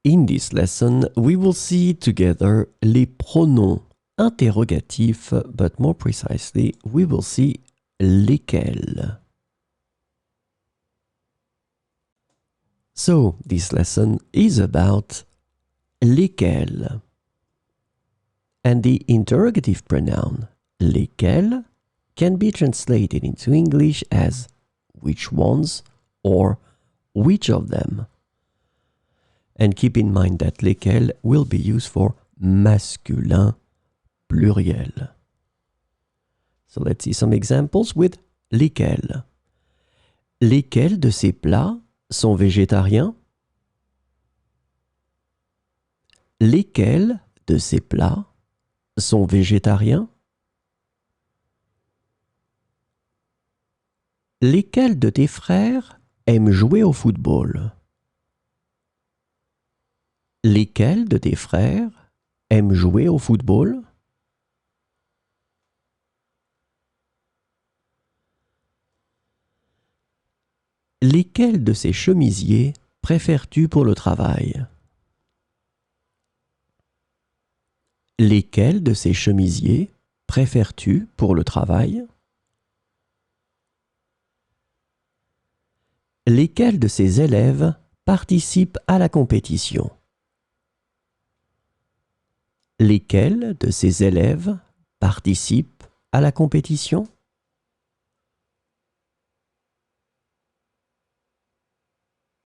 In this lesson, we will see together les pronoms interrogatifs, but more precisely, we will see lesquels. So, this lesson is about lesquels. And the interrogative pronoun lesquels can be translated into English as which ones or which of them. And keep in mind that lesquels will be used for masculin pluriel. So let's see some examples with lesquels. Lesquels de ces plats sont végétariens? Lesquels de ces plats sont végétariens? Lesquels de tes frères aiment jouer au football? Lesquels de tes frères aiment jouer au football? Lesquels de ces chemisiers préfères-tu pour le travail? Lesquels de ces chemisiers préfères-tu pour le travail? Lesquels de ces élèves participent à la compétition? Lesquels de ces élèves participent à la compétition?